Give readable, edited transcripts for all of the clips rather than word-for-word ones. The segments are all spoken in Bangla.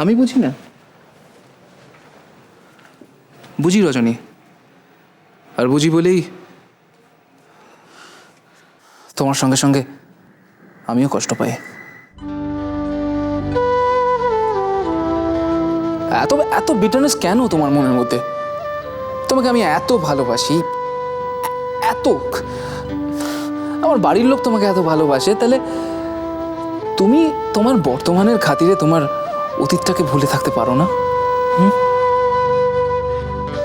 আমি বুঝি না? বুঝি রজনী, আর বুঝি বলেই তোমার সঙ্গে সঙ্গে আমিও কষ্ট পাই। এত এত বিটারনেস কেন তোমার মনের মধ্যে? তোমাকে আমি এত ভালোবাসি, এত, আমার বাড়ির লোক তোমাকে এত ভালোবাসে, তাহলে তুমি তোমার বর্তমানের খাতিরে তোমার অতীতটাকে ভুলে থাকতে পারো না?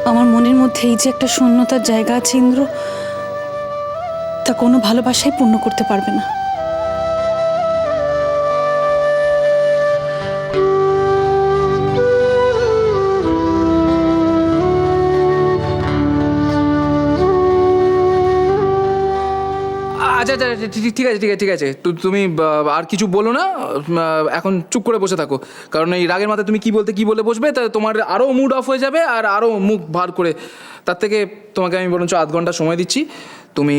আমার মনের মধ্যে এই যে একটা শূন্যতার জায়গা আছে ইন্দ্র, তা কোনো ভালোবাসাই পূর্ণ করতে পারবে না। আচ্ছা আচ্ছা, ঠিক আছে ঠিক আছে ঠিক আছে, তুমি আর কিছু বলো না, এখন চুপ করে বসে থাকো, কারণ এই রাগের মাথায় তুমি কি বলে বসবে, তা তোমার আরও মুড অফ হয়ে যাবে আর আরও মুখ ভার করে, তার থেকে তোমাকে আমি বরঞ্চ আধ ঘন্টা সময় দিচ্ছি, তুমি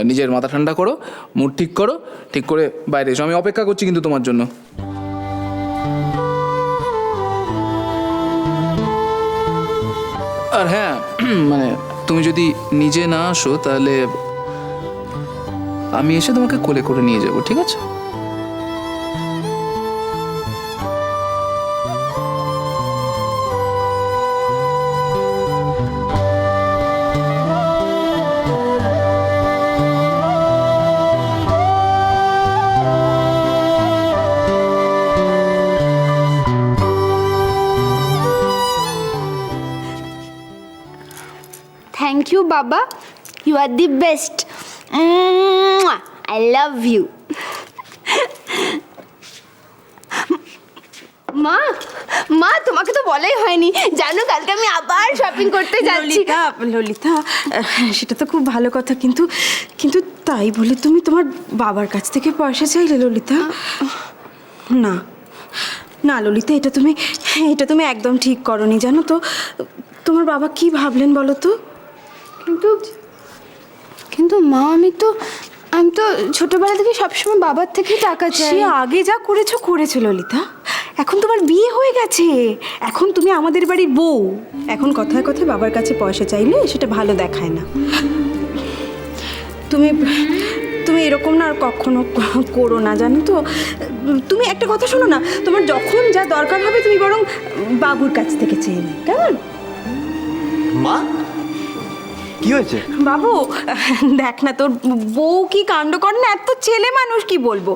নিজের মাথা ঠান্ডা করো, মুড ঠিক করো, ঠিক করে বাইরে এসো, আমি অপেক্ষা করছি কিন্তু তোমার জন্য। আর হ্যাঁ, মানে তুমি যদি নিজে না আসো তাহলে আমি এসে তোমাকে কোলে করে নিয়ে যাব, ঠিক আছে? Thank you, Baba. You are the best. I love you. মা মা, তোমাকে তো বলাই হয়নি, জানো কালকে আমি আবার শপিং করতে যাচ্ছি। ললিতা, ললিতা, সেটা তো খুব ভালো কথা, কিন্তু কিন্তু তাই বলে তুমি তোমার বাবার কাছ থেকে পয়সা চাইলে ললিতা? না না ললিতা, এটা তুমি একদম ঠিক করনি, জানো তো? তোমার বাবা কি ভাবলেন বলো তো? কিন্তু মা, আমি তো ছোটবেলা থেকে সবসময় বাবার থেকেই টাকা চাই। সে আগে যা করেছো ললিতা, এখন তোমার বিয়ে হয়ে গেছে, এখন তুমি আমাদের বাড়ির বউ, এখন কথায় কথায় বাবার কাছে পয়সা চাইলে সেটা ভালো দেখায় না। তুমি এরকম না আর কখনো করো না, জানো তো? তুমি একটা কথা শোনো না, তোমার যখন যা দরকার হবে তুমি বরং বাবুর কাছ থেকে চেয়ে নে, কেমন? মা, কি হয়েছে? বাবু দেখ না, তোর বউ কি কাণ্ড করে না, এত ছেলে মানুষ, কি বলবো,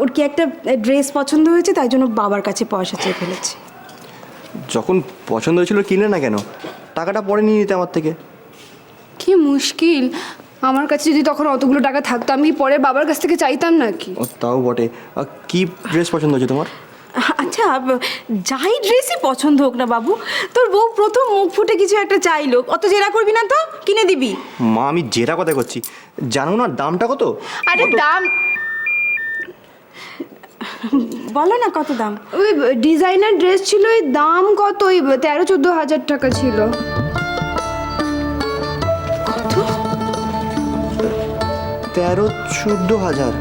ওর কি একটা ড্রেস পছন্দ হয়েছে, তাই জন্য বাবার কাছে পয়সা চেয়ে ফেলেছে। যখন পছন্দ হয়েছিল কিনলে না কেন? টাকাটা পরে নিয়ে নিতে আমার থেকে। কি মুশকিল, আমার কাছে যদি তখন অতগুলো টাকা থাকতো আমি কি পরে বাবার কাছ থেকে চাইতাম নাকি? ও তাও বটে। কি ড্রেস পছন্দ হয়েছে তোমার? আচ্ছা, যাই ড্রেসই পছন্দ হোক না বাবু, তোর বউ প্রথম মুখ ফুটে কিছু একটা চাইলো, অত জেরা করবি না তো, কিনে দিবি। মা, আমি জেরা কথা করছি, জানো না দামটা কত? আরে দাম বলো না কত দাম? ওই ডিজাইনার ড্রেস ছিল, ওই দাম কত, ওই 13-14 হাজার টাকা ছিল। কত? 13-14 হাজার?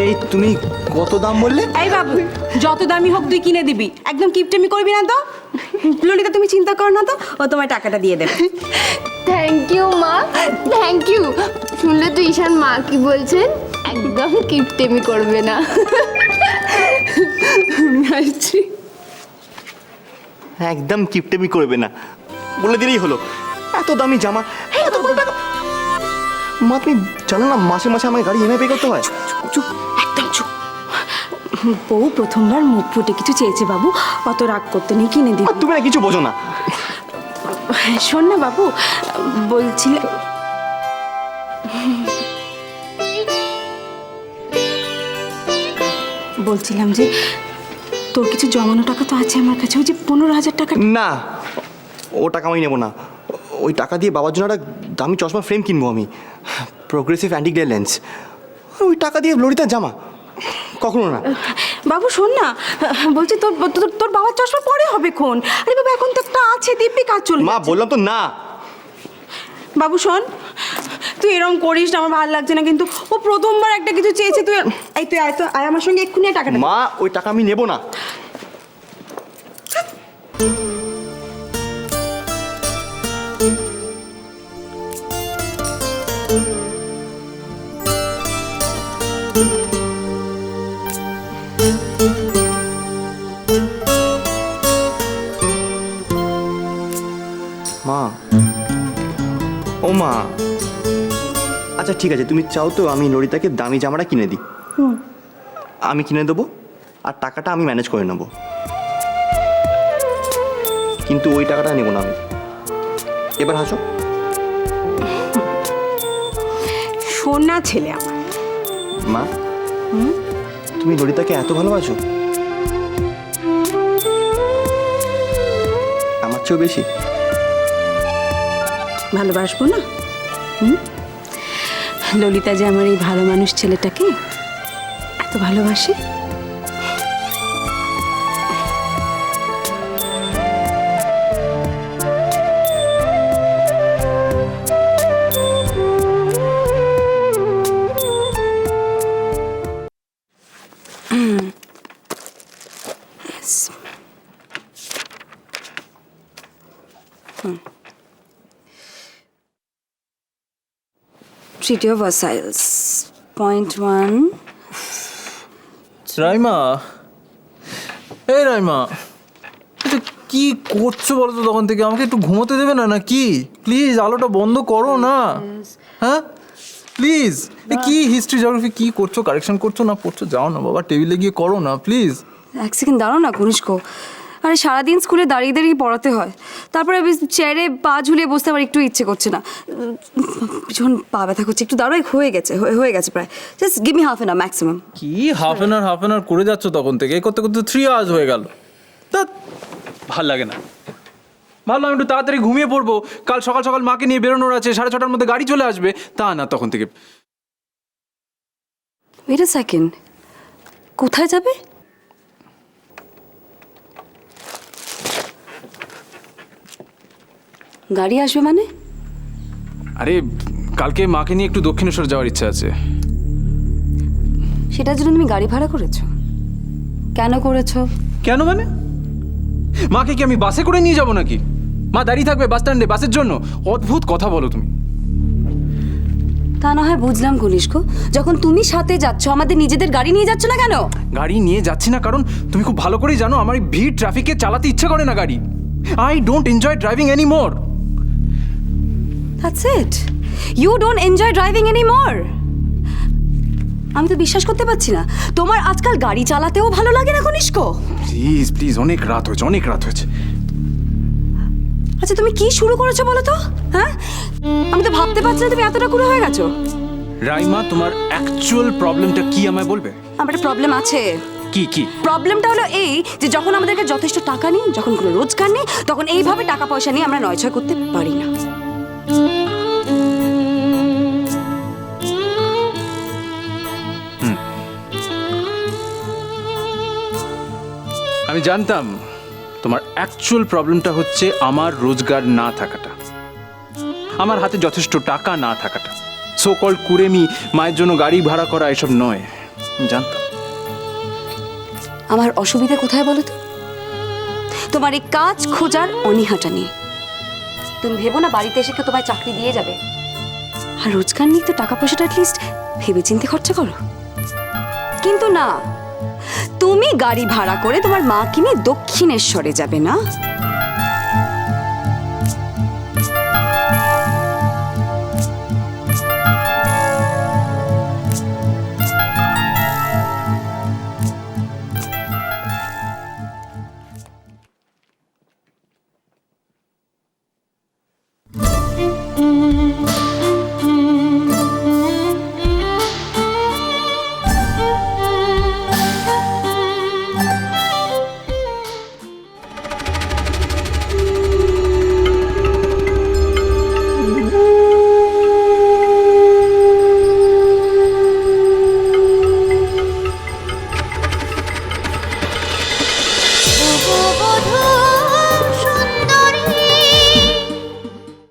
এই তুমি কত দাম বললে? এই বাবু, যত দামি হোক তুই কিনে দিবি, একদম কিপটেমি করবি না তো। ললিতা তুমি চিন্তা কর না তো, ও তোমার টাকাটা দিয়ে দেবে। থ্যাংক ইউ মা, থ্যাংক ইউ। শুনলে তো ঈশান মা কি বলছেন, একদম কিপটেমি করবে না। আসছি। একদম কিপটেমি করবে না বলে দিলেই হলো। এত দামি জামা, এতগুলো টাকা। মা, তুমি জানো না মাসে মাসে আমাকে গাড়ি ইএমআই পে করতে হয়? চুপ, একদম চুপ। বউ প্রথমবার মুখ ফুটে কিছু চেয়েছে বাবু, অত রাগ করতে নেই, কিনে দিবি। আর তুমি না কিছু বোঝো না। শোন না বাবু, বলছিলাম যে তোর কিছু জমানো টাকা তো আছে আমার কাছে, ওই যে 15,000 টাকা। না, ও টাকা আমি নেবো না। ওই টাকা দিয়ে বাবার জন্য একটা দামি চশমা ফ্রেম কিনবো আমি, প্রোগ্রেসিভ অ্যান্টি গ্লেয়ার লেন্স। ওই টাকা দিয়ে ললিতার জামা কখনো না। বাবু শোন না, বলছি তোর তোর বাবার চশমা পরে হবে কোন? আরে বাবা, এখন তো একটা আছে, দিব্যি কাজ চলবে। মা, বললাম তো না। বাবু শোন, তুই তুই এরকম করিস না, আমার ভালো লাগছে না। কিন্তু ও প্রথমবার একটা কিছু চেয়েছে, তুই আয় তো, আয় আমার সঙ্গে এক্ষুনি টাকাটা। মা ওই টাকা আমি নেব না। মা, ও মা, আচ্ছা ঠিক আছে, তুমি চাও তো আমি ললিতাকে দামি জামাটা কিনে দিই? আমি কিনে দেবো আর টাকাটা আমি ম্যানেজ করে নেবো, কিন্তু ওই টাকাটা নেবো না আমি। এবার হাসো। সোনা ছেলে আমার। মা, তুমি ললিতাকে এত ভালোবাসো? আমার চেয়েও বেশি? ভালোবাসবো না? ললিতা যে আমার এই ভালো মানুষ ছেলেটাকে এত ভালোবাসে। Treaty of Versailles, .1. রাইমা, এই রাইমা, এটা কি করছো বলো তো? তখন থেকে আমাকে একটু ঘুমোতে দেবে না নাকি? প্লিজ আলোটা বন্ধ করো না। হ্যাঁ প্লিজ, কি হিস্ট্রি জিওগ্রাফি কি করছো? কারেকশন করছো না পড়ছো? যাও না বাবা, টেবিলে গিয়ে করো না প্লিজ। এক সেকেন্ড দাঁড়াও না কনিষ্ক। আরে সারাদিন স্কুলে দাঁড়িয়ে দাঁড়িয়ে পড়াতে হয়, তারপরে চেয়ারে পা ঝুলিয়ে বসতে আমার একটু ইচ্ছে করছে না, ভীষণ পা ব্যথা করছে। একটু দাঁড়াই, হয়ে গেছে প্রায়। Just give me half an hour maximum. কি হাফ অ্যান আওয়ার করে যাচ্ছ তখন থেকে? এই করতে করতে 3 hours হয়ে গেল। তা ভাল লাগে না। ভাবলাম একটু তাড়াতাড়ি ঘুমিয়ে পড়বো, কাল সকাল সকাল মাকে নিয়ে বেরোনোর আছে, 6:30টার মধ্যে গাড়ি চলে আসবে। তা না, তখন থেকে ওয়েট আ সেকেন্ড, কোথায় যাবে? গাড়ি আসবে মানে? আরে কালকে মাকে নিয়ে একটু দক্ষিণেশ্বর যাওয়ার ইচ্ছা আছে। সেটার জন্য তুমি গাড়ি ভাড়া করেছো? কেন করেছো? কেন মানে? মাকে কি আমি বাসে করে নিয়ে যাবো নাকি? মা দাঁড়িয়ে থাকবে বাস স্ট্যান্ডে বাসের জন্য? অদ্ভুত কথা বলো তুমি। তা না হয় বুঝলাম কনিষ্ক, যখন তুমি সাথে যাচ্ছ আমাদের নিজেদের গাড়ি নিয়ে যাচ্ছ না কেন? গাড়ি নিয়ে যাচ্ছি না কারণ তুমি খুব ভালো করেই জানো আমার এই ভিড় ট্রাফিকে চালাতে ইচ্ছে করে না গাড়ি। I don't enjoy driving any more. That's it. You don't enjoy driving anymore. আমি তো বিশ্বাস করতে পারছি না, তোমার আজকাল গাড়ি চালাতেও ভালো লাগে না কনিষ্ক? প্লিজ প্লিজ, অনেক রাত হয়েছে। আচ্ছা তুমি কি শুরু করেছো বলো তো? হ্যাঁ, আমি তো ভাবতে পারছি না তুমি এতটা কুড়ে হয়ে গেছো। রাইমা, তোমার অ্যাকচুয়াল প্রবলেমটা কি আমায় বলবে? আমার একটা প্রবলেম আছে। কি? প্রবলেমটা হলো এই যে যখন আমাদেরকে যথেষ্ট টাকা নেই, যখন কোনো রোজগার নেই, তখন এইভাবে টাকা পয়সা নিয়ে আমরা নয়ছয় করতে পারি না। আমি জানতাম তোমার অ্যাকচুয়াল প্রবলেমটা হচ্ছে আমার রোজগার না থাকাটা, আমার হাতে যথেষ্ট টাকা না থাকাটা। সো কল্ড কুড়েমি, মায়ের জন্য গাড়ি ভাড়া করা, এসব নয়। আমি জানতাম। আমার অসুবিধা কোথায় বলো তো? তোমার এই কাজ খোঁজার অনীহাটা নিয়ে। তুমি ভেবো না বাড়িতে এসে কেউ তোমায় চাকরি দিয়ে যাবে, আর রোজগার নিয়ে তো টাকা পয়সাটা অ্যাটলিস্ট ভেবে চিন্তে খরচা করো। কিন্তু না, তুমি গাড়ি ভাড়া করে তোমার মা কিনে দক্ষিণেশ্বরে যাবে না?